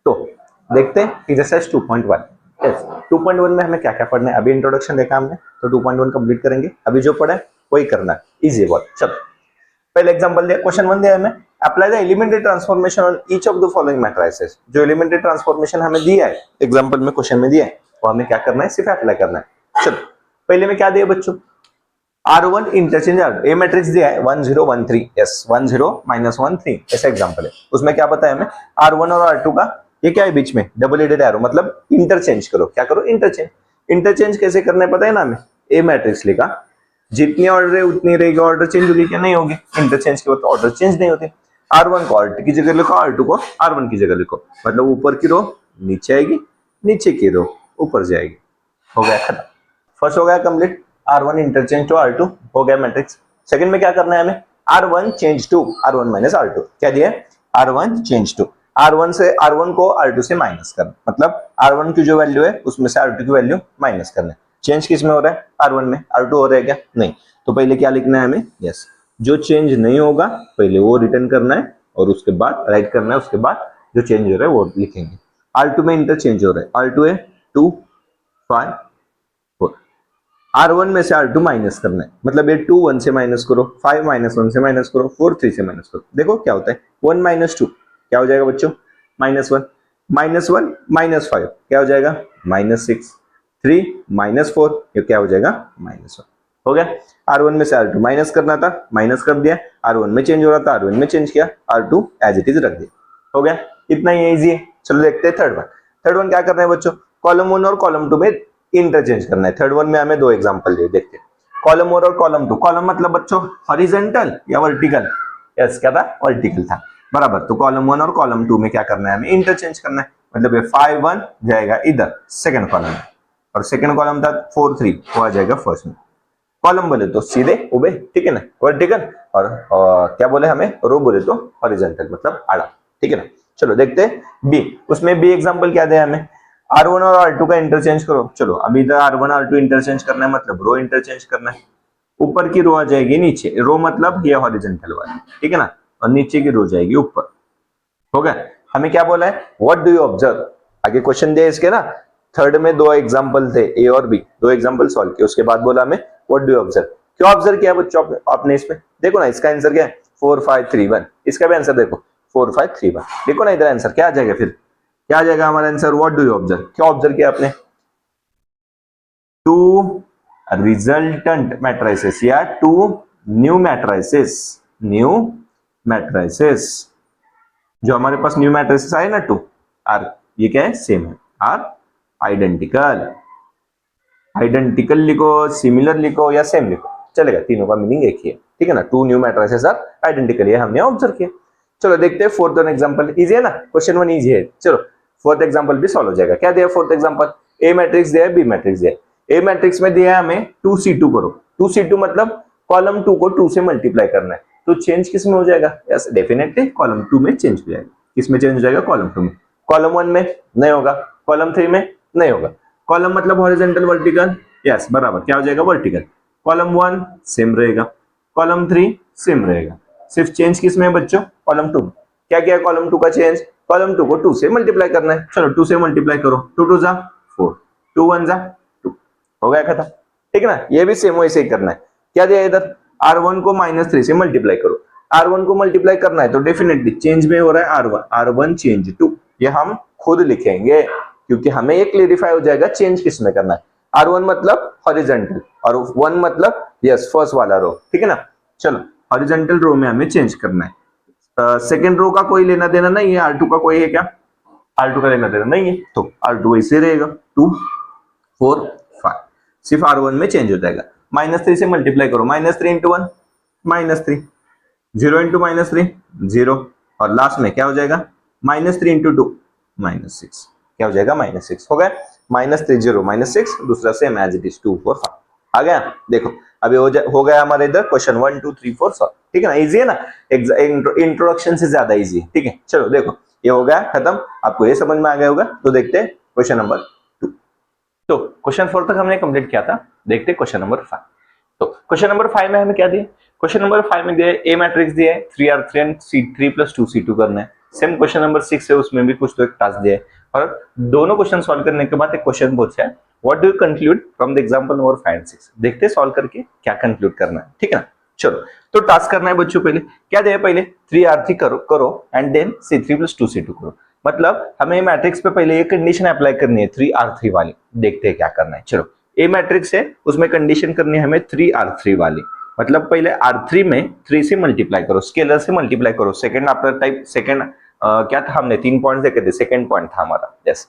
तो देखते हैं एक्सरसाइज 2.1। यस, 2.1 में हमें क्या क्या पढ़ना है, अभी इंट्रोडक्शन देखा हमने, तो 2.1 कंप्लीट करेंगे। अभी जो पढ़ा है वही करना है, इजी है बहुत। चलो पहले एग्जांपल दिया, क्वेश्चन 1 दिया हमें, apply the elementary transformation on each of the following matrices. जो एलिमेंट्री ट्रांसफॉर्मेशन हमें दिया है एग्जांपल में, क्वेश्चन में दिया है, वो हमें क्या करना है, सिर्फ अप्लाई करना है। चलो पहले में क्या दिया बच्चों, R1 इंटरचेंज ए मैट्रिक्स दिया है 1 0 1 3, यस 1 0 -1 3, ऐसा एग्जांपल है। उसमें क्या बताया हमें, R1 और R2 का ये क्या है बीच में डबल हेडेड एरो, मतलब इंटरचेंज करो। क्या करो, इंटरचेंज। इंटरचेंज कैसे करना है पता है ना हमें, ए मैट्रिक्स लेगा, जितनी ऑर्डर है उतनी रहेगी, ऑर्डर चेंज होगी क्या, नहीं होगी। इंटरचेंज के बाद ऑर्डर चेंज नहीं होती। R1 को R2 की जगह लिखो, R2 को R1 की जगह लिखो, मतलब ऊपर की रो नीचे आएगी, नीचे की रो ऊपर जाएगी। हो गया खत्म। फर्स्ट हो गया complete, R1 interchange to R2, हो गया मैट्रिक्स। सेकंड में क्या करना है हमें, R1 change to R1 minus R2। क्या दिया है, R1 चेंज टू R1 को R2 से माइनस करना, मतलब R1 की जो वैल्यू है उसमें से R2 की वैल्यू माइनस करना। चेंज किस में हो रहा है, R1 में। R2 हो रहा है क्या, नहीं। तो पहले क्या लिखना है हमें, यस, जो चेंज नहीं होगा पहले वो रिटर्न करना है, और उसके बाद राइट करना है, उसके बाद जो चेंज हो रहा है वो लिखेंगे। R2 में इंटरचेंज हो रहा है, R2 है 2 5 4, R1 में से R2 माइनस करना है, मतलब ये 2 1 से माइनस करो, 5 -1 से माइनस करो, 4 3 से माइनस करो। देखो क्या होता है, 1 - 2 क्या हो जाएगा बच्चों, -1 -1 -5 क्या हो जाएगा, -6, 3 -4 ये क्या हो जाएगा, -1। हो गया। R1 में से R2 माइनस करना था, माइनस कर दिया। R1 में चेंज हो रहा था, R1 में चेंज किया, R2 एज इट इज रख दिया। हो गया, इतना ही इजी है। चलो देखते हैं थर्ड वन। थर्ड वन क्या करना है बच्चों, कॉलम 1 और कॉलम 2 में इंटरचेंज करना है। थर्ड वन में हमें दो एग्जांपल दिए, देखते हैं। कॉलम 1 और कॉलम 2, कॉलम मतलब बच्चों हॉरिजॉन्टल या वर्टिकल, यस क्या था, वर्टिकल था, बराबर। तो कॉलम 1 और कॉलम 2 में क्या करना है हमें, इंटरचेंज करना है, मतलब ये 5 1 जाएगा इधर सेकंड कॉलम में, और सेकंड कॉलम था 4 3 वो आ जाएगा फर्स्ट में। कॉलम बोले तो सीधे उबे, ठीक है ना, वर्टिकल, और क्या बोले हमें, रो बोले तो हॉरिजॉन्टल, मतलब आड़ा, ठीक है ना। चलो देखते हैं बी, उसमें बी एग्जांपल क्या दिया हमें, R1 और R2 का इंटरचेंज करो। चलो अभी इधर R1 R2 इंटरचेंज करना है, मतलब रो इंटरचेंज करना है। ऊपर की रो आ जाएगी नीचे, रो मतलब ये हॉरिजॉन्टल वाली, ठीक है ना, और नीचे की रो जाएगी ऊपर। हो गया। हमें क्या बोला है, व्हाट डू यू ऑब्जर्व, आगे क्वेश्चन दिया इसके ना, थर्ड में दो एग्जांपल थे ए और बी, दो एग्जांपल सॉल्व किए, उसके बाद बोला हमें व्हाट डू यू ऑब्जर्व। क्यों ऑब्जर्व किया बच्चों आपने इसमें, देखो ना इसका आंसर क्या है, 4 5 3 1, इसका भी आंसर देखो 4 5 3 1, देखो ना इधर आंसर क्या आ जाएगा, फिर क्या आ जाएगा हमारा answer, what do you observe. क्या ऑब्जर्व किया आपने, टू रिजल्टेंट मैट्रिसेस या two new matrices, new matrices, जो हमारे पास न्यू मैट्रिसेस आए ना टू आर, ये क्या है, सेम है, आर आइडेंटिकल। आइडेंटिकल लिखो, सिमिलर लिखो या सेम लिखो, चलेगा, तीनों का मीनिंग एक ही है, ठीक है ना। Two new matrices are identical, ये हमने ऑब्जर्व किया। चलो देखते हैं फोर्थ वन एग्जांपल, इजी है ना, क्वेश्चन वन इजी है। चलो फोर्थ एग्जांपल भी सॉल्व हो जाएगा। क्या दिया फोर्थ एग्जांपल, ए मैट्रिक्स दिया है, बी मैट्रिक्स दिया है। ए मैट्रिक्स में दिया है हमें 2C2 करो, 2C2 मतलब कॉलम 2 को 2 से मल्टीप्लाई करना है, तो चेंज किस में हो जाएगा, यस डेफिनेटली कॉलम 2 में चेंज हो जाएगा। किस में चेंज हो जाएगा, कॉलम 2 में। कॉलम 1 में नहीं होगा, कॉलम 3 में नहीं होगा। कॉलम मतलब हॉरिजॉन्टल वर्टिकल, यस बराबर क्या हो जाएगा, वर्टिकल। कॉलम 1 सेम रहेगा, कॉलम 3 सेम रहेगा, सिर्फ चेंज किस में है बच्चों, कॉलम 2 में। क्या क्या है कॉलम 2 का चेंज, कॉलम 2 को 2 से मल्टीप्लाई करना है। चलो 2 से मल्टीप्लाई करो, 2 2 जा 4, 2 1 जा 2, हो गया खत्म, ठीक है ना। ये भी सेम वैसे ही करना है। क्या दिया इधर, R1 को -3 से मल्टीप्लाई करो। R1 को मल्टीप्लाई करना है तो डेफिनेटली चेंज में हो रहा है R1, R1 चेंज टू, ये हम खुद लिखेंगे क्योंकि हमें ये क्लेरिफाई हो जाएगा चेंज किस में करना है। R1 मतलब हॉरिजॉन्टल और 1 मतलब यस फर्स्ट वाला रो, ठीक है ना। चलो हॉरिजॉन्टल रो में हमें चेंज करना है। सेकंड रो का कोई लेना देना नहीं है, R2 का कोई है क्या, R2 का लेना देना नहीं है, तो R2 ऐसे रहेगा 2 4 5, सिर्फ R1 में चेंज हो जाएगा। -3 से मल्टीप्लाई करो, -3 इंटू 1 -3, 0 इंटू -3 0, और लास्ट में क्या हो जाएगा, -3 इंटू 2 -6, क्या हो जाएगा, -6 हो गया। -3 0 -6, दूसरा सेम एज इट इज 2 4 5 आ गया। देखो अभी हो गया हमारे इधर क्वेश्चन 1 2 3 4 सॉल्व, ठीक है ना, इजी है ना, इंट्रोडक्शन से ज्यादा इजी है, ठीक है। चलो देखो ये हो गया खत्म, आपको ये समझ में आ गया होगा। तो देखते हैं क्वेश्चन नंबर 2। तो क्वेश्चन 4 तक हमने कंप्लीट किया था, देखते हैं क्वेश्चन नंबर 5। तो क्वेश्चन नंबर 5 में हमें क्या दिया, क्वेश्चन नंबर 5 में दिया ए मैट्रिक्स दिया है 3R3 3 + 2C2 करना है। सेम क्वेश्चन नंबर 6 है, उसमें भी कुछ तो एक टास्क दिया है और दोनों क्वेश्चन सॉल्व करने के बाद एक क्वेश्चन पूछा है, what do you conclude from the example number 5 and 6। देखते हैं सॉल्व करके क्या कंक्लूड करना है, ठीक है ना। चलो तो टास्क करना है बच्चों, पहले क्या दिया है, पहले 3R3 करो एंड देन C3 + 2C2 करो। मतलब हमें मैट्रिक्स पे पहले ये कंडीशन अप्लाई करनी है 3R3 वाली। देखते हैं क्या करना है। चलो ए मैट्रिक्स है, उसमें कंडीशन करनी है हमें 3R3 वाली। मतलब पहले R3 में 3 से मल्टीप्लाई करो, स्केलर से मल्टीप्लाई करो। सेकंड आफ्टर टाइप सेकंड क्या था, हमने 3 पॉइंट देखे थे, सेकंड पॉइंट था हमारा। यस,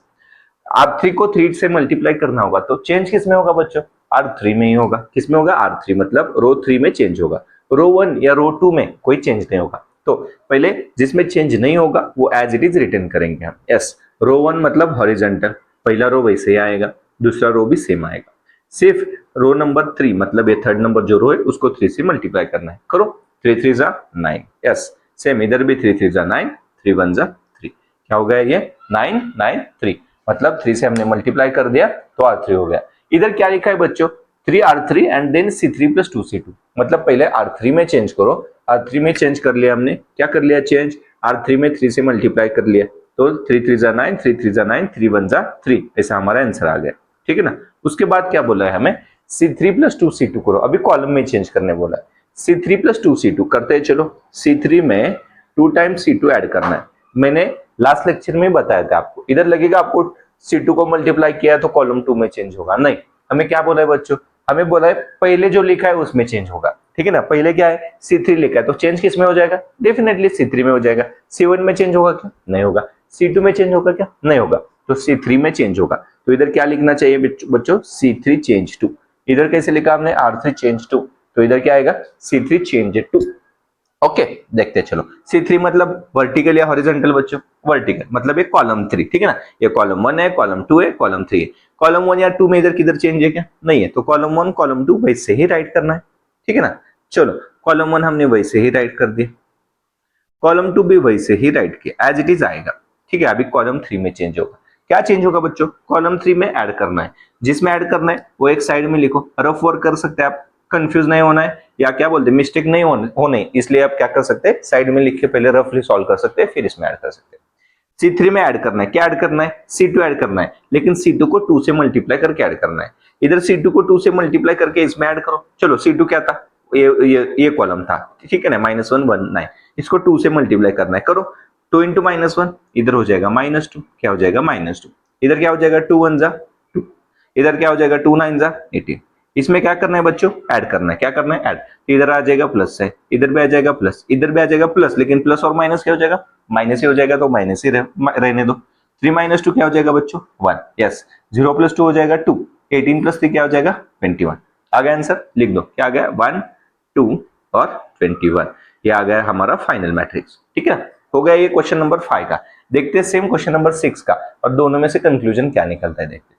R3 को 3 से मल्टीप्लाई करना होगा, तो चेंज किस में होगा बच्चों, R3 में ही होगा। किस में होगा, R3, मतलब रो 3 में चेंज होगा। रो 1 या रो 2 में कोई चेंज नहीं होगा। तो पहले जिसमें चेंज नहीं होगा वो एज इट इज रिटर्न करेंगे हम। यस, रो 1 मतलब हॉरिजॉन्टल, पहला रो वैसे ही आएगा, दूसरा रो भी सेम आएगा। सिर्फ रो नंबर 3 मतलब ये थर्ड नंबर जो रो है उसको 3 से मल्टीप्लाई करना है। करो, 3 3 जा 9। यस, सेम इधर भी 3 3 जा 9, 3 1 जा 3। क्या हो गया ये 9 9 3, मतलब 3 से हमने मल्टीप्लाई कर दिया तो R3 हो गया। इधर क्या लिखा है बच्चों, 3R3 and then C3 + 2C2। मतलब पहले R3 में चेंज करो, R3 में चेंज कर लिया हमने, क्या कर लिया चेंज, R3 में 3 से मल्टीप्लाई कर लिया, तो 3 3 जा 9, 3 3 जा 9, 3 1 जा 3, ऐसा हमारा आंसर आ गया, ठीक है ना। उसके बाद क्या बोला है हमें, C3 + 2C2 करो। अभी कॉलम में चेंज करने बोला है, C3 + 2C2 करते हैं। चलो C3 में 2 टाइम्स C2 ऐड करना है। मैंने लास्ट लेक्चर में बताया था आपको, इधर लगेगा आपको C2 को मल्टीप्लाई किया तो कॉलम 2 में चेंज होगा, नहीं, हमें क्या बोला है बच्चों, हमें बोला है पहले जो लिखा है उसमें चेंज होगा, ठीक है ना। पहले क्या है C3 लिखा है, तो चेंज किस में हो जाएगा, डेफिनेटली C3 में हो जाएगा। C1 में चेंज होगा क्या, नहीं होगा। C2 में चेंज होगा क्या, नहीं होगा, तो C3 में चेंज होगा। तो इधर क्या लिखना चाहिए बच्चों, C3 चेंज टू। इधर कैसे लिखा हमने, R3 चेंज टू, तो इधर क्या आएगा C3 चेंज टू। ओके, देखते हैं। चलो C3 मतलब वर्टिकल या हॉरिजॉन्टल बच्चों, वर्टिकल, मतलब ये कॉलम 3, ठीक है ना। ये कॉलम 1 है, कॉलम 2 है, कॉलम 3 है। कॉलम 1 या 2 में इधर किधर चेंज है क्या, नहीं है, तो कॉलम 1 कॉलम 2 वैसे ही राइट करना है, ठीक है ना। चलो कॉलम 1 हमने वैसे ही राइट कर दिया, कॉलम 2 भी वैसे ही राइट किया, एज इट इज आएगा, ठीक है। अभी कॉलम 3 में चेंज होगा, क्या चेंज होगा बच्चों, कॉलम 3 में ऐड करना है। जिसमें ऐड करना है वो एक साइड में लिखो, रफ वर्क कर सकते हैं आप, कंफ्यूज नहीं होना है, या क्या बोलते हैं मिस्टेक नहीं होने, इसलिए आप क्या कर सकते हैं, साइड में लिख के पहले रफली सॉल्व कर सकते हैं, फिर इसमें ऐड कर सकते हैं। C3 में ऐड करना है, क्या ऐड करना है, C2 ऐड करना है, लेकिन C2 को 2 से मल्टीप्लाई करके ऐड करना है। इधर C2 को 2 से मल्टीप्लाई करके इसमें ऐड करो। चलो C2 क्या था, ये कॉलम था, ठीक है ना, -1 1 9, इसको 2 से मल्टीप्लाई करना है, करो। 2 × -1 इधर हो जाएगा -2, क्या हो जाएगा -2। इधर क्या हो जाएगा 2 1 जा 2, इधर क्या हो जाएगा 2 9 जा 18। इसमें क्या करना है बच्चों, ऐड करना है, क्या करना है ऐड। इधर आ जाएगा प्लस है, इधर भी आ जाएगा प्लस, इधर भी आ जाएगा प्लस, लेकिन प्लस और माइनस क्या हो जाएगा, माइनस ही हो जाएगा, तो माइनस ही रहने दो। 3 - 2 क्या हो जाएगा बच्चों 1। यस, 0 + 2 हो जाएगा 2, 18 + 3 क्या हो जाएगा 21। आ गया आंसर, लिख दो, क्या आ गया 1 2 और 21। ये आ गया हमारा फाइनल मैट्रिक्स, ठीक है। हो गया ये क्वेश्चन नंबर 5 का। देखते हैं सेम क्वेश्चन नंबर 6 का, और दोनों में से कंक्लूजन क्या निकलता है देखते हैं।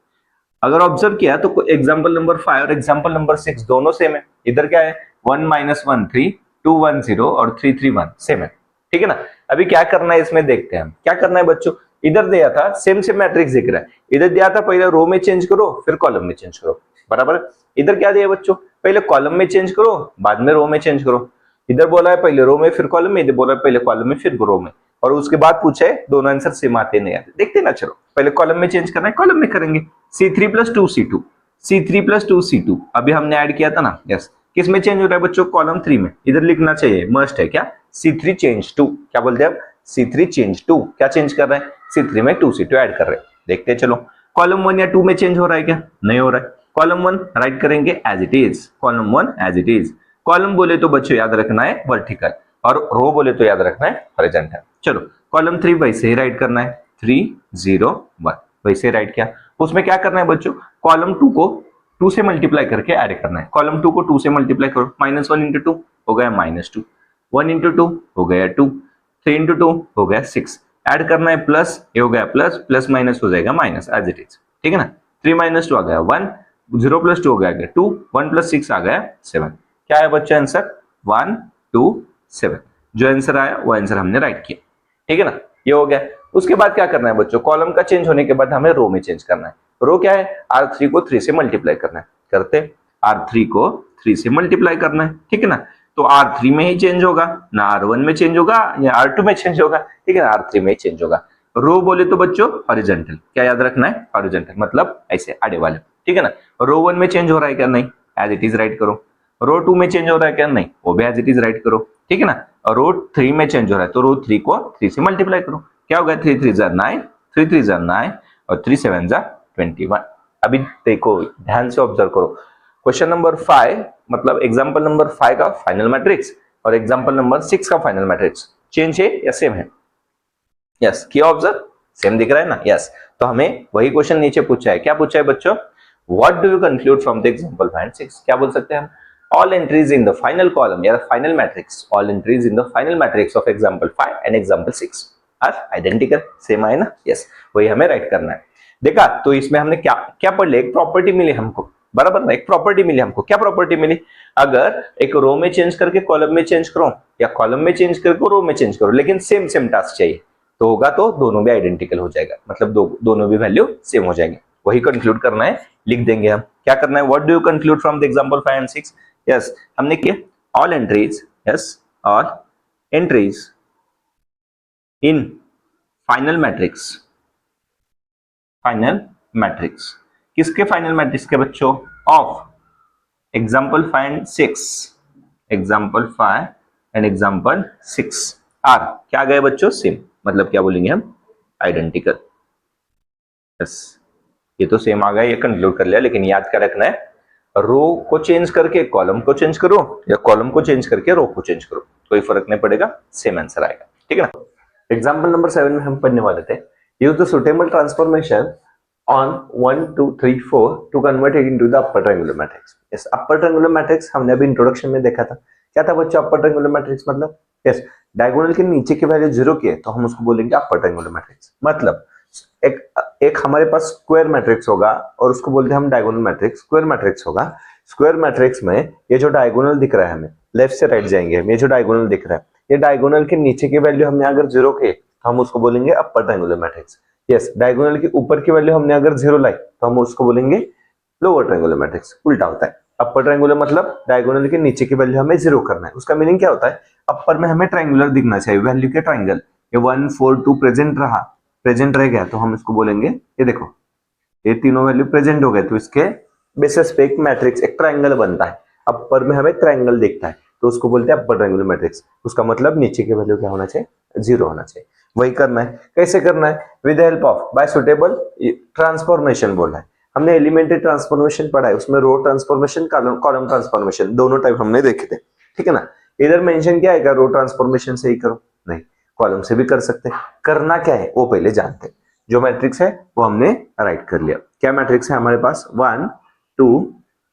अगर ऑब्जर्व किया तो एग्जांपल नंबर 5 और एग्जांपल नंबर 6 दोनों सेम है। इधर क्या है 1 - 1 3, 2 1 0 और 3 3 1 सेम है, ठीक है ना। अभी क्या करना है इसमें देखते हैं हम, क्या करना है बच्चों। इधर दिया था सेम मैट्रिक्स दिख रहा है, इधर दिया था पहले रो में चेंज करो फिर कॉलम में चेंज करो, बराबर। इधर क्या दिया बच्चों, पहले कॉलम में चेंज करो बाद में रो में चेंज करो। इधर बोला है पहले रो में फिर कॉलम में, इधर बोला है पहले कॉलम में फिर रो में, और उसके बाद पूछे दोनों आंसर सेम आते नहीं आते, देखते ना। चलो पहले कॉलम में चेंज करना है, कॉलम में करेंगे। C3 + 2C2, C3 + 2C2 अभी हमने ऐड किया था ना। यस, किस में चेंज हो रहा है बच्चों, कॉलम 3 में। इधर लिखना चाहिए, मस्ट है क्या, C3 चेंज टू। क्या बोलते हैं आप, C3 चेंज टू, क्या चेंज कर रहे हैं, C3 में 2C2 ऐड कर रहे हैं। देखते हैं चलो, कॉलम 1 या 2 में चेंज हो रहा है क्या, नहीं हो रहा है। कॉलम 1 राइट करेंगे as it is, column 1 as it is. Column बोले तो बच्चों याद रखना है वर्टिकल, और रो बोले तो याद रखना है हॉरिजॉन्टल। चलो कॉलम 3 वैसे ही राइट करना है, 3 0 1 वैसे राइट किया। उसमें क्या करना है बच्चों, कॉलम 2 को 2 से मल्टीप्लाई करके ऐड करना है। कॉलम 2 को 2 से मल्टीप्लाई करो, -1 × 2 हो गया -2, 1 × 2 हो गया 2, 3 × 2 हो गया 6। ऐड करना है प्लस, ये हो गया प्लस, प्लस माइनस हो जाएगा माइनस एज इट इज, ठीक है ना। 3 - 2 आ गया 1, 0 + 2 हो गया 2, 1 + 6 आ गया 7। क्या है बच्चों आंसर 1 2 7। जो आंसर आया वो आंसर हमने राइट किया, ठीक है ना, ये हो गया। उसके बाद क्या करना है बच्चों, कॉलम का चेंज होने के बाद हमें रो में चेंज करना है। रो क्या है, R3 को 3 से मल्टीप्लाई करना है, करते R3 को 3 से मल्टीप्लाई करना है, ठीक है ना। तो R3 में ही चेंज होगा, ना R1 में चेंज होगा या R2 में चेंज होगा, ठीक है ना, R3 में ही चेंज होगा। रो बोले तो बच्चों हॉरिजॉन्टल, क्या याद रखना है, हॉरिजॉन्टल मतलब ऐसे आड़े वाले, ठीक है ना। रो 1 में चेंज हो रहा है क्या, नहीं, एज इट इज राइट करो। रो 2 में चेंज हो रहा है क्या, नहीं, वो भी एज इट इज राइट करो, ठीक है ना। और रो 3 में चेंज हो रहा है तो रो 3 को 3 से मल्टीप्लाई करो, क्या होगा, 3 3 जा 9, 3 3 जा 9 और 3 7 जा 21। अभी देखो ध्यान से ऑब्जर्व करो, क्वेश्चन नंबर 5 मतलब एग्जांपल नंबर 5 का फाइनल मैट्रिक्स और एग्जांपल नंबर 6 का फाइनल मैट्रिक्स चेंज है या सेम है, यस, किया ऑब्जर्व, सेम दिख रहा है ना, यस। तो हमें वही क्वेश्चन नीचे पूछा है, क्या पूछा है बच्चों, what do you conclude from the example 5 and 6, क्या बोल सकते हैं हम, all entries in the final column या final matrix, all entries in the final matrix of example 5 and example 6 are identical, same आए ना, यस, वही हमें राइट करना है। देखा तो इसमें हमने क्या क्या पढ़ लिया, एक प्रॉपर्टी मिली हमको, बराबर ना, एक प्रॉपर्टी मिली हमको, क्या प्रॉपर्टी मिली, अगर एक रो में चेंज करके कॉलम में चेंज करो या कॉलम में चेंज करके रो में चेंज करो लेकिन सेम सेम टास्क चाहिए तो होगा तो दोनों भी आइडेंटिकल हो जाएगा, मतलब दोनों भी वैल्यू सेम हो जाएंगे, वही कंक्लूड करना है, लिख देंगे हम, क्या करना है, what do you conclude from the example 5 and 6, yes, हमने किया all entries, yes, all entries in final matrix, final matrix, किसके फाइनल मैट्रिक्स के बच्चों, of example 5 and 6, example 5 and example 6 are क्या गए बच्चों, सेम, मतलब क्या बोलेंगे हम, आइडेंटिकल, यस, ये तो सेम आ गया, ये कंक्लूड कर लिया, लेकिन याद क्या रखना है, रो को चेंज करके कॉलम को चेंज करो या कॉलम को चेंज करके रो को चेंज करो, कोई फर्क नहीं पड़ेगा, सेम आंसर आएगा, ठीक है ना। एग्जांपल नंबर 7 में हम पढ़ने वाले थे, use the suitable transformation on 1 2 3 4 to convert it into the upper triangular matrix, yes, upper triangular matrix हमने अभी इंट्रोडक्शन में देखा था, क्या था बच्चों अपर ट्रायंगुलर मैट्रिक्स मतलब, यस, डायगोनल के नीचे की वैल्यू 0 की है तो हम उसको बोलेंगे अपर ट्रायंगुलर मैट्रिक्स, मतलब एक हमारे पास स्क्वायर मैट्रिक्स होगा और उसको बोलते हैं हम डायगोनल मैट्रिक्स, स्क्वायर मैट्रिक्स होगा, स्क्वायर मैट्रिक्स में ये जो डायगोनल दिख रहा है, हमें लेफ्ट से राइट जाएंगे, ये जो डायगोनल दिख रहा है, ये डायगोनल के नीचे की वैल्यू हमने अगर 0 की तो हम उसको बोलेंगे अपर ट्रायंगुलर मैट्रिक्स, यस, डायगोनल के ऊपर की वैल्यू हमने अगर 0 लाई तो हम उसको बोलेंगे लोअर ट्रायंगुलर मैट्रिक्स, उल्टा होता है, अपर ट्रायंगुलर मतलब डायगोनल के नीचे की वैल्यू हमें 0 करना है, उसका मीनिंग क्या होता है, अपर में हमें ट्रायंगुलर दिखना चाहिए, वैल्यू के ट्रायंगल, ये 1 4 2 प्रेजेंट रह गया तो हम इसको बोलेंगे, ये देखो ये तीनों वैल्यू प्रेजेंट हो गए तो इसके बेसिस पे एक मैट्रिक्स, एक ट्रायंगल बनता है, अपर में हमें ट्रायंगल दिखता है तो उसको बोलते हैं अपर ट्रायंगुलर मैट्रिक्स, उसका मतलब नीचे की वैल्यू क्या होना चाहिए, 0 होना चाहिए, वही करना है, कैसे करना है, with help of bye suitable transformation बोला है, हमने एलिमेंट्री ट्रांसफॉर्मेशन पढ़ा है, उसमें रो ट्रांसफॉर्मेशन कॉलम ट्रांसफॉर्मेशन दोनों टाइप हमने देखे थे, ठीक है ना। इधर मेंशन क्या है, रो ट्रांसफॉर्मेशन से ही करो, नहीं, कॉलम से भी कर सकते हैं, करना क्या है वो पहले जानते हैं, जो मैट्रिक्स है वो हमने राइट कर लिया, क्या मैट्रिक्स है हमारे पास 1 2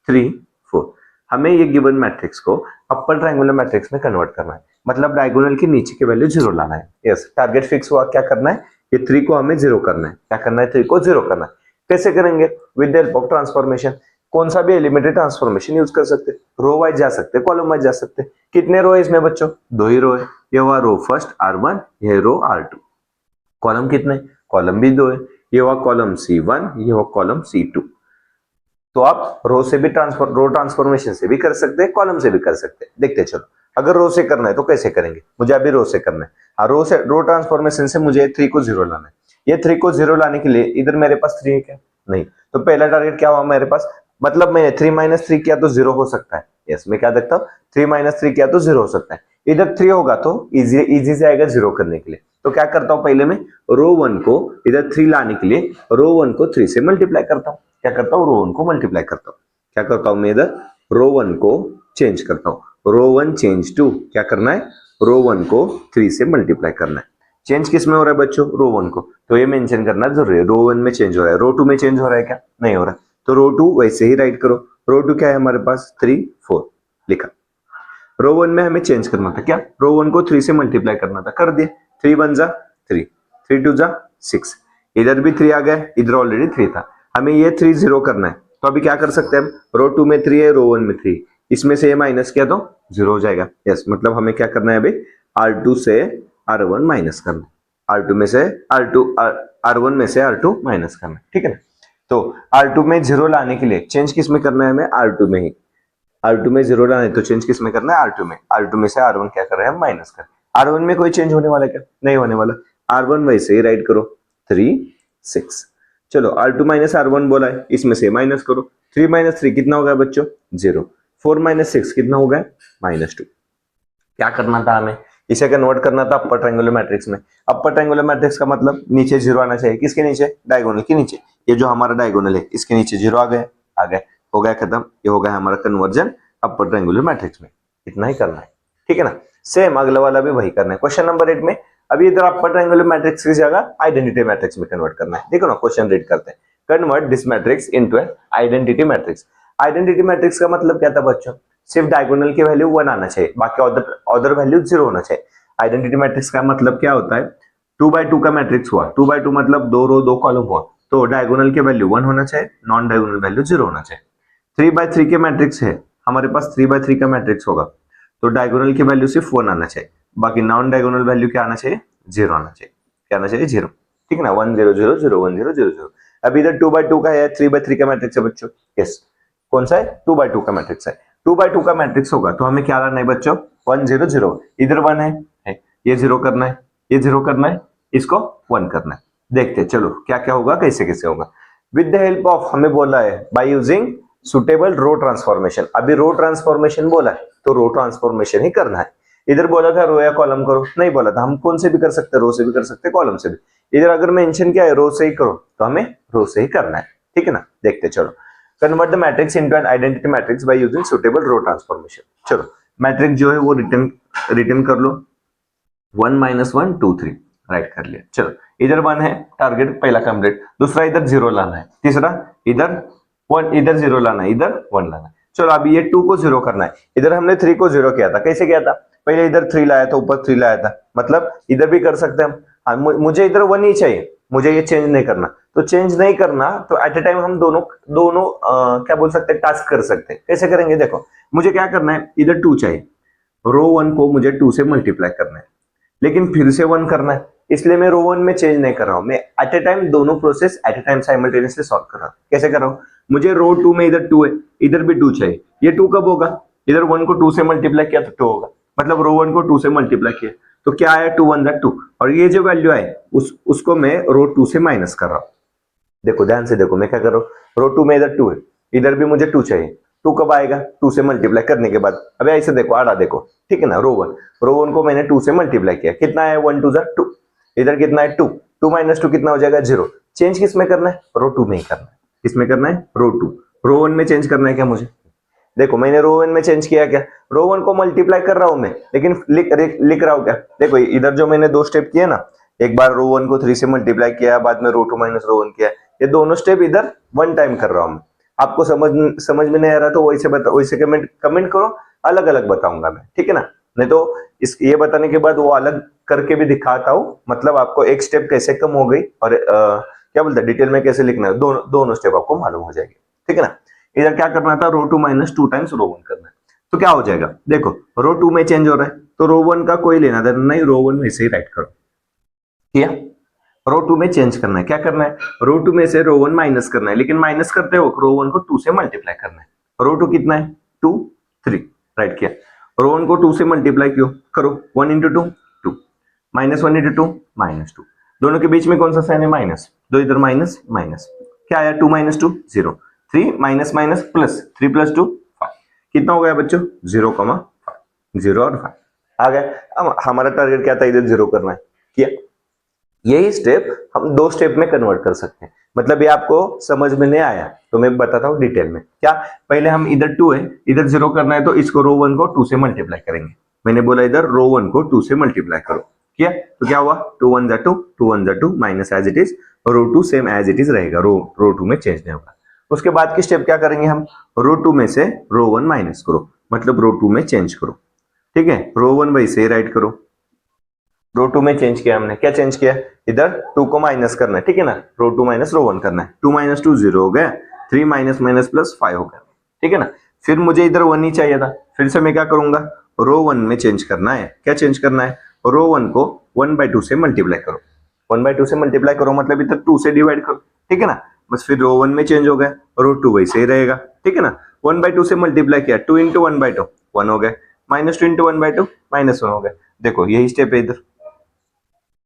3 4, हमें ये गिवन मैट्रिक्स को अपर ट्रायंगुलर मैट्रिक्स में कन्वर्ट करना है, मतलब डायगोनल के नीचे की वैल्यू 0 लाना है, यस, टारगेट फिक्स हुआ, क्या करना है, ये 3 को हमें 0 करना है, क्या करना है, 3 को 0 करना है, कैसे करेंगे, विद हेल्प ऑफ ट्रांसफॉर्मेशन, कौन सा भी एलिमेंट्री ट्रांसफॉर्मेशन यूज कर सकते, रो वाइज जा सकते, कॉलम वाइज जा सकते, कितने रो है इसमें बच्चों, 2 ही रो है, ये हुआ रो फर्स्ट R1, ये रो R2, कॉलम कितने, कॉलम भी 2 है, ये हुआ कॉलम C1, ये हुआ कॉलम C2, तो आप रो से भी रो ट्रांसफॉर्मेशन से भी कर सकते हैं, कॉलम से भी कर सकते हैं, देखते चलो, अगर रो से करना है तो कैसे करेंगे, मुझे अभी रो से करना है, हाँ, रो ट्रांसफॉर्मेशन से मुझे 3 को 0 लाना है, ये 3 को 0 लाने के लिए इधर मेरे पास 3 है क्या, नहीं, तो पहला टारगेट क्या हुआ मेरे पास, मतलब मैंने 3 - 3 किया तो 0 हो सकता है, यस, मैं क्या देखता हूँ 3 - 3 किया तो 0 हो सकता है, इधर 3 होगा तो इजी से आएगा 0 करने के लिए, तो क्या करता हूं, पहले मैं रो 1 को इधर 3 लाने के लिए रो 1 को 3 से मल्टीप्लाई करता हूं, क्या करता हूं, रो 1 को मल्टीप्लाई करता हूं, क्या करता हूं मैं इधर रो 1 को चेंज करता हूं, रो 1 चेंज टू, क्या करना है, रो 1 को 3 से मल्टीप्लाई करना है, चेंज किस में हो रहा है बच्चों, रो 1 को, तो ये मेंशन करना जरूरी है, रो 1 में चेंज हो रहा है, रो 2 में चेंज हो रहा है क्या, नहीं हो रहा, तो रो 2 वैसे ही राइट करो, रो 2 क्या है हमारे पास 3 4 लिखा, रो 1 में हमें चेंज करना था, क्या, रो 1 को 3 से मल्टीप्लाई करना था, कर दिए, 3 1 जा 3, 3 2 जा 6, इधर भी 3 आ गया, इधर ऑलरेडी 3 था, हमें ये 3 0 करना है, तो अभी क्या कर सकते हैं हम, रो 2 में 3 है, रो 1 में 3, इसमें से ये माइनस किया तो 0 हो जाएगा, यस, मतलब हमें क्या करना है अभी, R2 से R1 माइनस करना, R2 में से R1 में से R2 माइनस करना, ठीक है ना, तो R2 में 0 लाने के लिए चेंज किस में करना है हमें, R2 में ही, R2 में 0 लाना है तो चेंज किस में करना है, R2 में। R2 में से R1 क्या कर रहे हैं हम, माइनस कर। R1 में कोई चेंज होने वाला क्या, नहीं होने वाला। R1 वैसे ही राइट करो, 3 6। चलो R2 माइनस R1 बोला है, इसमें से माइनस करो। 3 माइनस 3 कितना होगा बच्चों, 0। 4 माइनस 6 कितना होगा, -2। क्या करना था हमें, इसे कन्वर्ट करना था अपर ट्रायंगुलर मैट्रिक्स में। अपर ट्रायंगुलर मैट्रिक्स का मतलब नीचे 0 आना चाहिए, किसके नीचे, डायगोनल के नीचे। ये जो हमारा डायगोनल है इसके नीचे 0 आ गए, आ गए, हो गया खत्म। ये हो गया हमारा कन्वर्जन अपर ट्रायंगुलर मैट्रिक्स में। इतना ही करना है, ठीक है ना। सेम अगला वाला भी वही करना है। क्वेश्चन नंबर 8 में अभी इधर अपर ट्रायंगुलर मैट्रिक्स की जगह आइडेंटिटी मैट्रिक्स में कन्वर्ट करना है। देखो ना क्वेश्चन रीड करते हैं। Convert this matrix into an identity matrix. Identity matrix का मतलब क्या था बच्चों, सिर्फ डायगोनल की वैल्यू 1 आना चाहिए, बाकी अदर वैल्यू 0 होना चाहिए। आइडेंटिटी मैट्रिक्स का मतलब क्या होता है, 2x2 का मैट्रिक्स हुआ, 2x2 मतलब 2 रो 2 कॉलम हुआ, तो डायगोनल की वैल्यू 1 होना चाहिए, नॉन डायगोनल वैल्यू 0 होना चाहिए। 3x3 के मैट्रिक्स है हमारे पास, 3x3 का मैट्रिक्स होगा तो डायगोनल की वैल्यू सिर्फ 1 आना चाहिए, बाकी नॉन डायगोनल वैल्यू क्या आना चाहिए, 0 आना चाहिए। क्या आना चाहिए, 0, ठीक है ना। 1 0 0 0 1 0 0 0। अब इधर 2x2 का है, 3x3 का मैट्रिक्स है बच्चों, यस। कौन सा है, 2x2 का मैट्रिक्स है। 2x2 का मैट्रिक्स होगा तो हमें क्या लाना है बच्चों, 1 0 0। इधर 1 है, ये 0 करना है, ये 0 करना है, इसको 1 करना है। देखते हैं चलो क्या क्या होगा, कैसे कैसे होगा। विद द हेल्प ऑफ, हमें बोला है by using suitable row transformation. अभी रो ट्रांसफॉर्मेशन बोला है तो रो ट्रांसफॉर्मेशन ही करना है। इधर बोला था रो या कॉलम करो, नहीं बोला था, हम कौन से भी कर सकते हैं, रो से भी कर सकते हैं, कॉलम से भी। इधर अगर मेंशन किया है रो से ही करो तो हमें रो से ही करना है, ठीक है ना। देखते चलो। Convert the matrix into an identity matrix by using suitable row transformation. चलो मैट्रिक्स जो है वो रिटर्न कर लो, 1 -1 2 3 राइट कर लिया। चलो इधर 1 है, टारगेट पहला कंप्लीट। दूसरा इधर 0 लाना है, तीसरा इधर 1, इधर 0 लाना है, इधर 1 लाना है। चलो अभी ये 2 को 0 करना है। इधर हमने 3 को 0 किया था, कैसे किया था, पहले इधर 3 लाया था, ऊपर 3 लाया था, मतलब इधर भी कर सकते हैं हम। हाँ, मुझे इधर 1 ही चाहिए, मुझे ये चेंज नहीं करना। तो चेंज नहीं करना तो एट ए टाइम हम दोनों दोनों क्या बोल सकते हैं, टास्क कर सकते हैं। कैसे करेंगे, देखो मुझे क्या करना है, इधर 2 चाहिए, रो 1 को मुझे 2 से मल्टीप्लाई करना है, लेकिन फिर से 1 करना है, इसलिए मैं रो 1 में चेंज नहीं कर रहा हूं, मैं एट ए टाइम दोनों process at A time simultaneously solve कर रहा हूं। कैसे कर रहा हूं, मुझे रो 2 में इधर 2 है, इधर भी 2 चाहिए। ये 2 कब होगा, इधर 1 को 2 से मल्टीप्लाई किया तो 2 होगा, मतलब रो 1 को 2 से मल्टीप्लाई किया तो क्या आया, 2 1 2। और ये जो वैल्यू आए उसको मैं रो 2 से माइनस कर रहा हूं। देखो ध्यान से देखो मैं क्या कर रहा हूं, रो 2 में इधर 2 है, इधर भी मुझे 2 चाहिए। 2 कब आएगा, 2 से मल्टीप्लाई करने के बाद। अब ऐसे देखो आड़ा देखो, ठीक है ना। रो 1 को मैंने 2 से मल्टीप्लाई किया, कितना है, 1 2 2। इधर कितना है, 2 2 -2 कितना हो जाएगा, 0। चेंज किस में करना है, रो 2 में ही करना है। किसमें करना है, रो 2। रो 1 में चेंज करना है क्या मुझे, देखो मैंने रो 1 में चेंज किया क्या, रो 1 को मल्टीप्लाई कर रहा हूं मैं, लेकिन लिख रहा हूं क्या, देखो इधर जो मैंने 2 स्टेप किए ना, एक बार रो 1 को 3 से मल्टीप्लाई किया, बाद में रो 2 माइनस रो 1 किया, ये दोनों स्टेप इधर 1 टाइम कर रहा हूं। आपको समझ में नहीं आ रहा तो वैसे कमेंट करो, अलग अलग बताऊंगा मैं, ठीक है ना। नहीं तो ये बताने के बाद वो अलग करके भी दिखाता हूं, मतलब आपको एक स्टेप कैसे कम हो गई और क्या बोलते हैं डिटेल में कैसे लिखना है, दोनों स्टेप आपको मालूम हो जाएगी, ठीक है ना। इधर क्या करना था, रो 2 - 2 टाइम्स रो 1 करना है, तो क्या हो जाएगा, देखो रो 2 में चेंज हो रहा है तो रो 1 का कोई लेना देना नहीं, रो 1 में से ही राइट करो। किया, रो 2 में चेंज करना है, क्या करना है, रो 2 में से रो 1 माइनस करना है, लेकिन माइनस करते हो रो 1 को 2 से मल्टीप्लाई करना है। रो 2 कितना है, 2 3 राइट किया। रो 1 को 2 से मल्टीप्लाई क्यों करो, 1 इंटू 2 2, -1 इंटू 2 -2, दोनों के बीच में कौन सा साइन है, माइनस, दो इधर माइनस माइनस, क्या आया, 2 - 2 0, 3 माइनस माइनस प्लस, 3 + 2 5, कितना हो गया बच्चों, 0,5, 0 और 5 आ गया। अब हमारा टारगेट क्या था, इधर 0 करना है, किया। यही स्टेप हम 2 स्टेप में कन्वर्ट कर सकते हैं, मतलब ये आपको समझ में नहीं आया तो मैं बताता हूँ डिटेल में। क्या, पहले हम इधर 2 है, इधर 0 करना है तो इसको रो 1 को 2 से मल्टीप्लाई करेंगे। मैंने बोला इधर रो 1 को 2 से मल्टीप्लाई करो, किया तो क्या हुआ, 2 1 2 2 1 2 minus as it is, row 2 same as it is रहेगा, रो 2 में चेंज नहीं होगा। उसके बाद की स्टेप क्या करेंगे हम, रो 2 में से रो 1 माइनस करो, मतलब रो 2 में चेंज करो, ठीक है। रो 1 वैसे ही राइट करो, रो 2 में चेंज किया हमने, क्या चेंज किया, इधर 2 को माइनस करना है, ठीक है ना, रो 2 - रो 1 करना है, 2 - 2 0 हो गया, 3 माइनस माइनस प्लस 5 हो गया, ठीक है ना। फिर मुझे इधर 1 ही चाहिए था, फिर से मैं क्या करूंगा, रो 1 में चेंज करना है, क्या चेंज करना है, रो 1 को 1/2 से मल्टीप्लाई करो, 1/2 से मल्टीप्लाई करो मतलब इधर 2 से डिवाइड करो, ठीक है ना। बस फिर रो 1 में चेंज हो गया, रो 2 वैसे ही रहेगा, ठीक है ना। 1/2 से मल्टीप्लाई किया, 2 इंटू 1/2 1 हो गया, -2 इंटू 1/2 -1 हो गया। देखो यही स्टेप है इधर,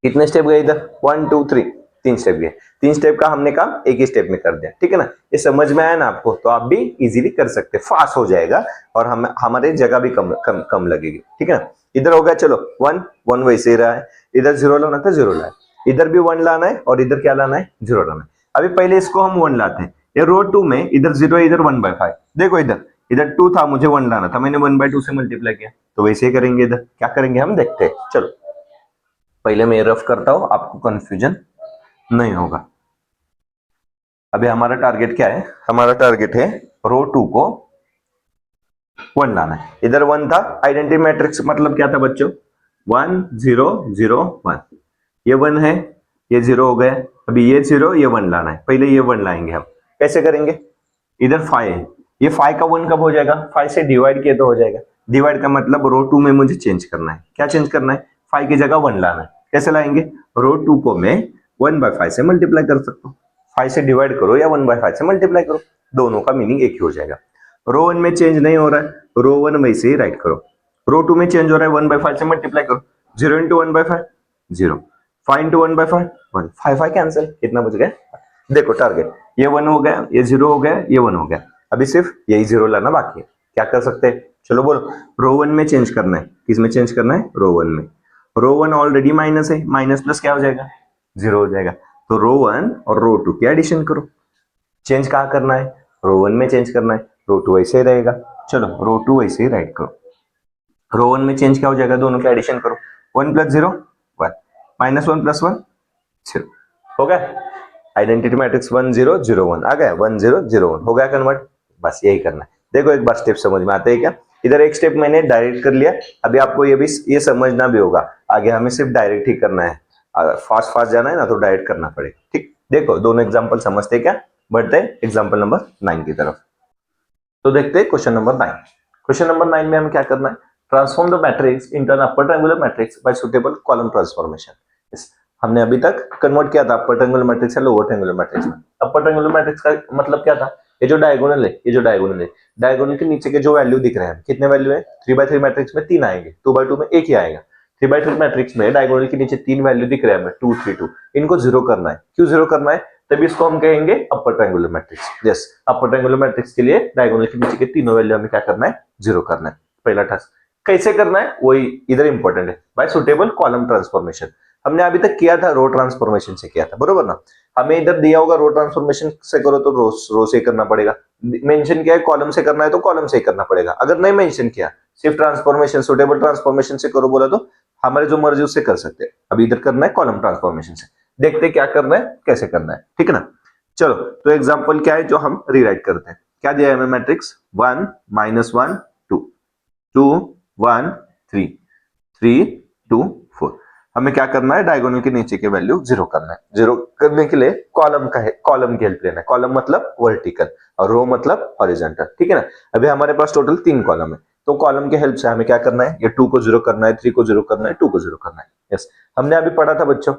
कितने स्टेप गए इधर, 1 2 3, 3 स्टेप गए। 3 स्टेप का हमने काम एक ही स्टेप में कर दिया, ठीक है ना। ये समझ में आया ना आपको, तो आप भी इजीली कर सकते, फास्ट हो जाएगा और हम हमारे जगह भी कम लगेगी, ठीक है ना। इधर हो गया, चलो 1 1 वैसे ही रहा है, इधर 0 लाना था 0 लाया, इधर भी 1 लाना है और इधर क्या लाना है, 0 लाना है। अभी पहले इसको हम 1 लाते हैं, ये रो 2 में इधर 0 इधर 1/5, देखो इधर 2 था, मुझे 1 लाना था, मैंने 1/2 से मल्टीप्लाई किया, तो वैसे ही करेंगे। इधर क्या करेंगे हम देखते हैं, चलो पहले मैं रफ करता हूं, आपको कंफ्यूजन नहीं होगा। अभी हमारा टारगेट क्या है, हमारा टारगेट है रो 2 को 1 लाना है। इधर 1 था, आइडेंटिटी मैट्रिक्स मतलब क्या था बच्चों, 1 0 0 1, ये 1 है, ये 0 हो गया। अभी ये 0 ये 1 लाना है, पहले ये 1 लाएंगे हम। कैसे करेंगे, इधर 5 है, ये 5 का 1 कब हो जाएगा, 5 से डिवाइड किया तो हो जाएगा। डिवाइड का मतलब रो 2 में मुझे चेंज करना है, क्या चेंज करना है, 5 की जगह 1 लाना है। कैसे लाएंगे, रो 2 को मैं 1/5 से मल्टीप्लाई कर सकता हूँ, 5 से डिवाइड करो या 1/5 से मल्टीप्लाई करो, दोनों का मीनिंग एक ही हो जाएगा। रो 1 में चेंज नहीं हो रहा है, रो 1 वैसे ही राइट करो। रो 2 में चेंज हो रहा है, 1/5 से मल्टीप्लाई करो, 0 इंटू 1/5 0, 5 इंटू 1/5 1, 5 कैंसिल, कितना बच गया, देखो टारगेट ये 1 हो गया, ये 0 हो गया, ये 1 हो गया। अभी सिर्फ यही 0 लाना बाकी है, क्या कर सकते हैं, चलो बोलो। रो 1 में चेंज करना है, किस में चेंज करना है, रो 1 में। रो 1 ऑलरेडी माइनस है, माइनस प्लस क्या हो जाएगा, 0 हो जाएगा। तो रो 1 और रो 2 की एडिशन करो, चेंज कहाँ करना है, रो 1 में चेंज करना है, रो 2 ऐसे ही रहेगा। चलो रो 2 ऐसे ही राइट करो, रो 1 में चेंज क्या हो जाएगा, दोनों की एडिशन करो, 1 + 0 1, -1 + 1 0, हो गया। आइडेंटिटी मैट्रिक्स 1 0 0 1 आ गया, 1 0 0 1 हो गया कन्वर्ट, बस यही करना है। देखो एक बार स्टेप समझ में आते हैं क्या, इधर एक स्टेप मैंने डायरेक्ट कर लिया, अभी आपको ये समझना भी होगा, आगे हमें सिर्फ डायरेक्ट ही करना है, फास्ट फास्ट जाना है ना तो डायरेक्ट करना पड़ेगा, ठीक। देखो दोनों एग्जाम्पल समझते हैं क्या, बढ़ते हैं एग्जाम्पल नंबर 9 की तरफ। तो देखते हैं क्वेश्चन नंबर 9। क्वेश्चन नंबर 9 में हमें क्या करना है, transform the matrix into an upper triangular matrix bye suitable column transformation. हमने अभी तक कन्वर्ट किया था अपर ट्रायंगुलर मैट्रिक्स से लोअर ट्रायंगुलर मैट्रिक्स में। अपर ट्रायंगुलर मैट्रिक्स का मतलब क्या था, ये जो डायगोनल है, ये जो डायगोनल है, डायगोनल के नीचे के जो वैल्यू दिख रहे हैं, कितने वैल्यू है, 3/3 मैट्रिक्स में 3 आएंगे, 2/2 में 1 ही आएगा। 3/3 मैट्रिक्स में डायगोनल के नीचे 3 वैल्यू दिख रहे हैं हमें, 2 3 2, इनको जीरो करना है। क्यों जीरो करना है, तभी इसको हम कहेंगे अपर triangular matrix. Yes, upper triangular matrix के लिए डायगोनल के नीचे के तीनों वैल्यू हमें क्या करना है, जीरो करना है। पहला टास्क कैसे करना है वही इधर इंपॉर्टेंट है, बाय सुटेबल कॉलम ट्रांसफॉर्मेशन। हमने अभी तक किया था रो ट्रांसफॉर्मेशन से किया था, बरोबर ना। हमें इधर दिया होगा रो ट्रांसफॉर्मेशन से करो तो रो से करना पड़ेगा, मेंशन किया है कॉलम से करना है तो कॉलम से करना पड़ेगा। अगर नहीं मेंशन किया, सिर्फ ट्रांसफॉर्मेशन सुटेबल ट्रांसफॉर्मेशन से करो बोला तो हमारे जो मर्जी उससे कर सकते हैं। अभी इधर करना है कॉलम ट्रांसफॉर्मेशन से, देखते क्या करना है कैसे करना है, ठीक है ना। चलो तो एग्जांपल क्या है जो हम रीराइट करते हैं, क्या दिया है हमें मैट्रिक्स, 1 -1 2 2 1 3 3 2 4। हमें क्या करना है, डायगोनल के नीचे के वैल्यू जीरो करना है। जीरो करने के लिए कॉलम का है, कॉलम की हेल्प लेना है। कॉलम मतलब वर्टिकल और रो मतलब हॉरिजॉन्टल, ठीक है ना। अभी हमारे पास टोटल 3 कॉलम है, तो कॉलम के हेल्प से हमें क्या करना है, ये 2 को जीरो करना है, 3 को जीरो करना है, 2 को जीरो करना है। यस, हमने अभी पढ़ा था बच्चों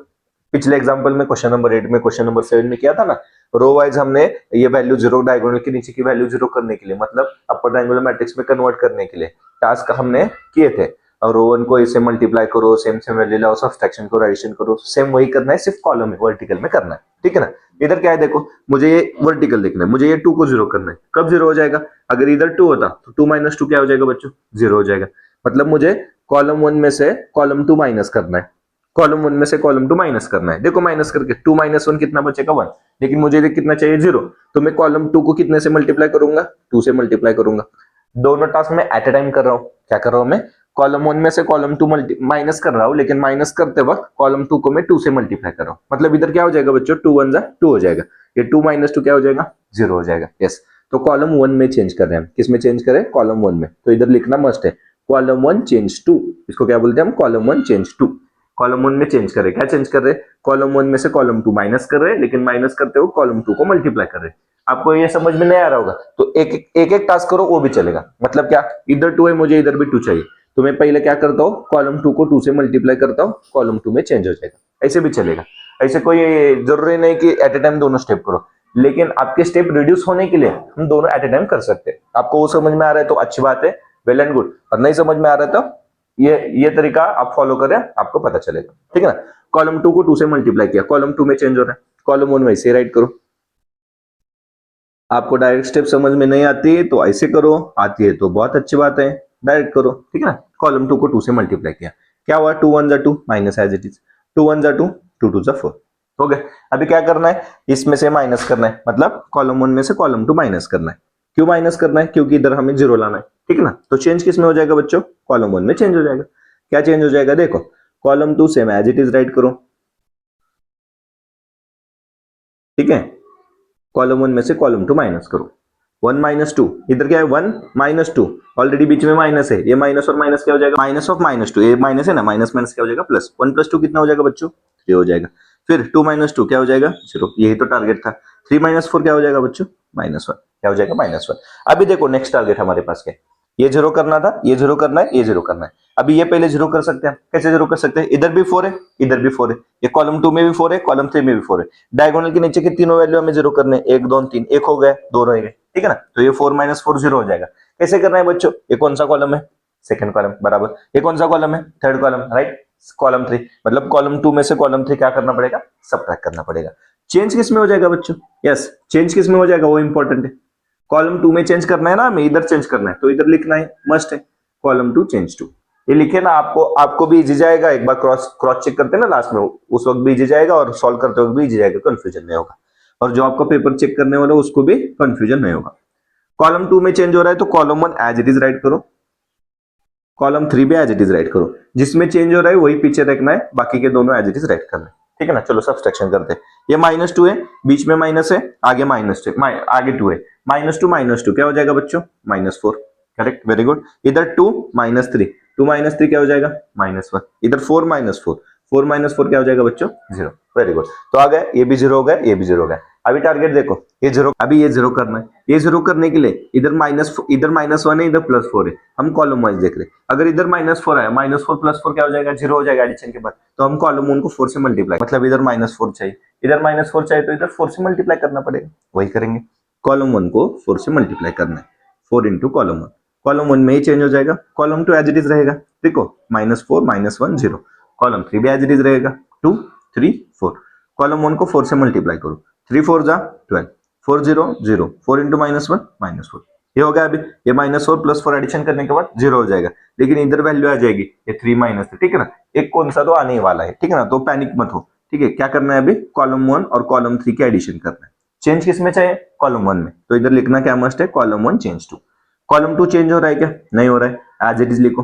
पिछले एग्जांपल में, क्वेश्चन नंबर 8 में, क्वेश्चन नंबर 7 में किया था ना, रो वाइज हमने ये वैल्यू जीरो, डायगोनल के नीचे की वैल्यू जीरो करने के लिए, मतलब अपर ट्रायंगुलर मैट्रिक्स में कन्वर्ट करने के लिए टास्क हमने किए थे। और रो 1 को इसे मल्टीप्लाई करो, सेम सेम वैल्यू लाओ, सब्सट्रैक्शन करो, एडिशन करो, सेम वही करना है, सिर्फ कॉलम में वर्टिकल में करना है, ठीक है ना। इधर क्या है देखो, मुझे ये वर्टिकल देखना है, मुझे ये 2 को जीरो करना है। कब जीरो हो जाएगा, अगर इधर 2 होता तो 2 - 2 क्या हो जाएगा बच्चों, जीरो हो जाएगा। मतलब मुझे कॉलम 1 में से कॉलम 2 माइनस करना है, कॉलम 1 में से कॉलम 2 माइनस करना है। देखो माइनस करके 2 - 1 कितना बचेगा, 1, लेकिन मुझे कितना चाहिए, 0। तो मैं कॉलम 2 को कितने से मल्टीप्लाई करूंगा, 2 से मल्टीप्लाई करूंगा। दोनों टास्क में एट ए टाइम कर रहा हूं। क्या कर रहा हूं मैं, कॉलम 1 में से कॉलम 2 माइनस कर रहा हूं, लेकिन माइनस करते वक्त कॉलम 2 को मैं 2 से मल्टीप्लाई कर रहा हूं। मतलब इधर क्या हो जाएगा बच्चों, 2 1 जा 2 हो जाएगा, ये 2 - 2 क्या हो जाएगा, 0 हो जाएगा। यस, तो कॉलम 1 में चेंज कर रहे हैं, किस में चेंज करें, कॉलम 1 में। तो इधर लिखना मस्ट है, कॉलम 1 चेंज 2, इसको क्या बोलते हैं हम, कॉलम 1 चेंज 2। कॉलम 1 में चेंज कर रहे, क्या चेंज कर रहे, कॉलम 1 में से कॉलम 2 माइनस कर रहे, लेकिन माइनस करते हो कॉलम 2 को मल्टीप्लाई कर रहे। आपको ये समझ में नहीं आ रहा होगा तो एक टास्क करो, वो भी चलेगा। मतलब क्या, इधर 2 है, मुझे इधर भी 2 चाहिए, तो मैं पहले क्या करता हूँ, कॉलम 2 को 2 से मल्टीप्लाई करता हूँ, कॉलम 2 में चेंज हो जाएगा। ऐसे भी चलेगा, ऐसे कोई जरूरी नहीं कि एट ए टाइम दोनों स्टेप करो। लेकिन आपके स्टेप रिड्यूस होने के लिए हम दोनों एट ए टाइम कर सकते हैं। आपको वो समझ में आ रहा है तो अच्छी बात है, वेल एंड गुड, और नहीं समझ में आ रहा है तो ये तरीका आप फॉलो करें, आपको पता चलेगा, ठीक है ना। कॉलम 2 को 2 से मल्टीप्लाई किया, कॉलम 2 में चेंज हो रहा है, कॉलम 1 वैसे राइट करो। आपको डायरेक्ट स्टेप समझ में नहीं आती तो ऐसे करो, आती है तो बहुत अच्छी बात है, डायरेक्ट करो, ठीक है ना। कॉलम 2 को 2 से मल्टीप्लाई किया, क्या हुआ, 2 1 2 माइनस एज इट इज, 2 1 2, 2 2 4, हो गया। अभी क्या करना है, इसमें से माइनस करना है, मतलब कॉलम 1 में से कॉलम 2 माइनस करना है। क्यों माइनस करना है, क्योंकि इधर हमें जीरो लाना है, ठीक है ना। तो चेंज किस में हो जाएगा बच्चों, कॉलम 1 में चेंज हो जाएगा। क्या चेंज हो जाएगा, देखो column 2 same as it is write करो, ठीक है। कॉलम 1 में से कॉलम 2 माइनस करो, 1 माइनस 2, इधर क्या है 1 माइनस 2, ऑलरेडी बीच में माइनस है, ये माइनस और माइनस क्या हो जाएगा, माइनस ऑफ माइनस 2, ये माइनस है ना, माइनस माइनस क्या हो जाएगा प्लस, 1 प्लस 2 कितना हो जाएगा बच्चों, 3 हो जाएगा। फिर 2 माइनस 2 क्या हो जाएगा, 0, यही तो टारगेट था। 3 माइनस 4 क्या हो जाएगा बच्चों, -1, क्या हो जाएगा -1। अभी देखो नेक्स्ट टारगेट हमारे पास क्या है, ये जीरो करना था, ये जीरो करना है, ये जीरो करना है। अभी ये पहले जीरो कर सकते हैं, कैसे जीरो कर सकते हैं, इधर भी 4 है, इधर भी 4 है, ये कॉलम 2 में भी 4 है, कॉलम 3 में भी 4 है, डायगोनल के नीचे की तीनों वैल्यू हमें जीरो करने, 1 2 3, एक हो गए, दो रह गए, ठीक है ना। तो ये 4 माइनस 4 जीरो हो जाएगा। कैसे करना है बच्चों, ये कौन सा कॉलम है, सेकंड कॉलम, बराबर, ये कौन सा कॉलम है, थर्ड कॉलम, राइट, कॉलम 3, मतलब कॉलम 2 में से कॉलम 3 क्या करना पड़ेगा, सबट्रैक्ट करना पड़ेगा। चेंज किस में हो जाएगा बच्चों, यस, चेंज किस में हो जाएगा, वो इंपॉर्टेंट है। कॉलम 2 में चेंज करना है ना, हमें इधर चेंज करना है, तो इधर लिखना है, मस्ट है, कॉलम 2 चेंज 2, ये लिखे ना, आपको भी इजी जाएगा, एक बार क्रॉस चेक करते हैं ना लास्ट में, उस वक्त भी इजी जाएगा और सॉल्व करते वक्त भी इजी जाएगा, कंफ्यूजन नहीं होगा, और जो आपका पेपर चेक करने वाला है उसको भी कंफ्यूजन नहीं होगा। कॉलम 2 में चेंज हो रहा है तो column 1 as it is write करो, कॉलम 3 भी एज इट इज राइट करो, जिसमें चेंज हो रहा है वही पीछे रखना है, बाकी के दोनों एज इट इज राइट करना है, ठीक है ना। चलो सब्सट्रैक्शन करते हैं, ये -2 है, बीच में माइनस है, आगे माइनस है, आगे 2 है, -2 क्या हो जाएगा बच्चों, -4, करेक्ट, वेरी गुड। इधर 2 -3, 2 -3 क्या हो जाएगा, -1, इधर 4 -4, 4 -4 क्या हो जाएगा बच्चों, 0, वेरी गुड। तो आ गए, ये भी 0 हो गया, ये भी 0 हो गया। अभी टारगेट देखो, ये 0, अभी ये 0 करना है, ये 0 करने के लिए इधर -1 है, इधर +4 है, हम कॉलम वाइज देख रहे हैं। अगर इधर -4 आया, -4 +4 क्या हो जाएगा, 0 हो जाएगा एडिशन के बाद, तो हम कॉलम 1 को 4 से मल्टीप्लाई, मतलब इधर -4 चाहिए, इधर -4 चाहिए तो इधर 4 से मल्टीप्लाई करना पड़ेगा, वही करेंगे। कॉलम 1 को 4 से मल्टीप्लाई करना है, 4 इंटू कॉलम 1, कॉलम 1 में ही चेंज हो जाएगा, कॉलम 2 एज इट इज रहेगा, देखो -4 -1 0, कॉलम 3 भी एज इट इज रहेगा, 2 3 4, कॉलम 1 को 4 से मल्टीप्लाई करो, 3 4 जा 12, 4 0 0, 4 इंटू -1 -4, ये हो गया। अभी ये -4 +4 एडिशन करने के बाद 0 हो जाएगा, लेकिन इधर वैल्यू आ जाएगी, ये 3 -3, ठीक है ना, एक कौन सा तो आने ही वाला है, ठीक है ना, तो पैनिक मत हो, ठीक है। क्या करना है, अभी कॉलम 1 और कॉलम 3 के एडिशन करना है। चेंज किस में चाहिए, कॉलम 1 में, तो इधर लिखना क्या मस्ट है, कॉलम 1 चेंज 2, कॉलम 2 चेंज हो रहा है क्या, नहीं हो रहा है, एज इट इज लिखो।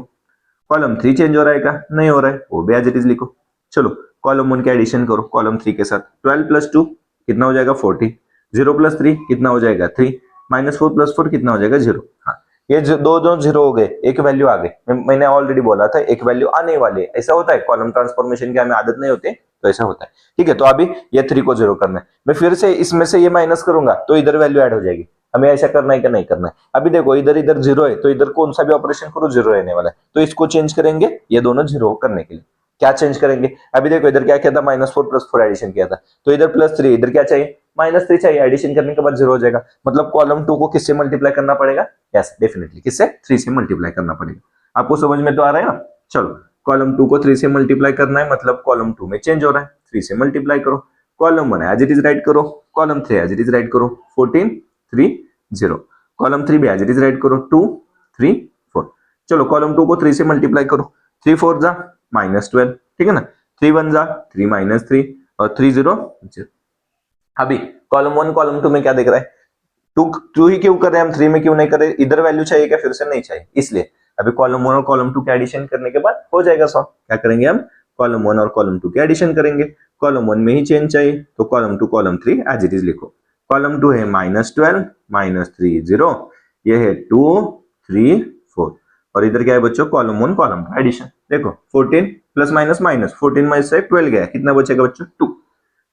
कॉलम 3 चेंज हो रहा है क्या, नहीं हो रहा है, वो भी एज इट इज लिखो। चलो कॉलम 1 के एडिशन करो कॉलम 3 के साथ, 12 + 2 कितना हो जाएगा 40, 0 + 3 कितना हो जाएगा 3, -4 + 4 कितना हो जाएगा 0। हाँ, ये दो दो 0 हो गए, एक वैल्यू आ गई, मैंने ऑलरेडी बोला था एक वैल्यू आने वाली है, ऐसा होता है कॉलम ट्रांसफॉर्मेशन की हमें आदत नहीं होती, तो ऐसा होता है, ठीक है। तो अभी ये 3 को 0 करना है, मैं फिर से इसमें से ये माइनस करूंगा तो इधर वैल्यू ऐड हो जाएगी, हमें ऐसा करना है कि नहीं करना है। अभी देखो इधर इधर 0 है, तो इधर कौन सा भी ऑपरेशन करो 0 रहने वाला है, तो इसको चेंज करेंगे, ये दोनों 0 करने के लिए क्या चेंज करेंगे। अभी देखो इधर क्या किया था, -4 + 4 एडिशन किया था, तो इधर +3, इधर क्या चाहिए, -3 चाहिए, एडिशन करने के बाद 0 हो जाएगा, मतलब कॉलम 2 को किससे मल्टीप्लाई करना पड़ेगा, यस डेफिनेटली किससे, 3 से मल्टीप्लाई करना पड़ेगा। आपको समझ में तो आ रहा है ना। चलो कॉलम 2 को 3 से मल्टीप्लाई करना है, मतलब कॉलम 2 में चेंज हो रहा है, 3 से मल्टीप्लाई करो, column 1 as it is write करो, column 3 as it is write करो, 14 3 0, कॉलम 3 भी एज इट इज राइट करो, 2 3 4। चलो कॉलम 2 को 3 से मल्टीप्लाई करो, 3 4 जा -12, ठीक है ना, 3 1 जा 3 -3 और 3 0 0। अभी कॉलम 1 कॉलम 2 में क्या देख रहा है, 2 ही क्यों कर रहे हैं हम, 3 में क्यों नहीं कर रहे, इधर वैल्यू चाहिए क्या, फिर से नहीं चाहिए, इसलिए अभी कॉलम 1 और कॉलम 2 के एडिशन करने के बाद हो जाएगा सॉल्व। क्या करेंगे हम, कॉलम 1 और कॉलम 2 के एडिशन करेंगे, कॉलम 1 में ही चेंज चाहिए तो column 2 column 3 as it is लिखो, कॉलम 2 है -12 -3 0, ये है 2 3 4, और इधर क्या है बच्चों, कॉलम 1 कॉलम का एडिशन, देखो 14 प्लस माइनस माइनस, 14 माइनस से 12 गया, कितना बचेगा बच्चों 2,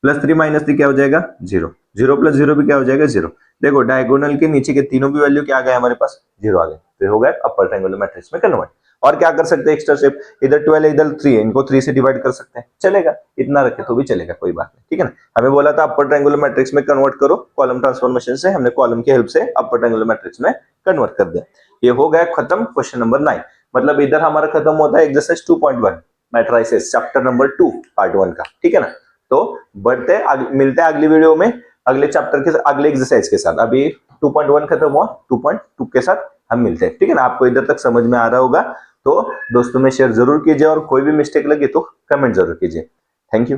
+3 -3 क्या हो जाएगा 0, 0 + 0 भी क्या हो जाएगा 0। देखो डायगोनल के नीचे के तीनों भी वैल्यू क्या आ गए हमारे पास, 0 आ गए, तो हो गया अपर ट्रायंगुलर मैट्रिक्स में कन्वर्ट। और क्या कर सकते हैं एक्स्ट्रा स्टेप, इधर 12 है इधर 3 है, इनको 3 से डिवाइड कर सकते हैं, चलेगा, इतना रखे तो भी चलेगा, कोई बात नहीं, ठीक है ना। हमें बोला था अपर ट्रायंगुलर मैट्रिक्स में कन्वर्ट करो, कॉलम ट्रांसफॉर्मेशन से हमने कॉलम की हेल्प से अपर ट्रायंगुलर मैट्रिक्स में कन्वर्ट कर दिया। ये हो गया खत्म क्वेश्चन नंबर 9। मतलब इधर हमारा खत्म होता है exercise 2.1 matrices chapter number 2 part 1 का, ठीक है ना। तो बढ़ते मिलते हैं अगली वीडियो में अगले चैप्टर के अगले एक्सरसाइज के साथ। अभी 2.1 खत्म हुआ, 2.2 के साथ हम मिलते हैं, ठीक है ना। आपको इधर तक समझ में आ रहा होगा तो दोस्तों में शेयर जरूर कीजिए, और कोई भी मिस्टेक लगे तो कमेंट जरूर कीजिए। Thank you.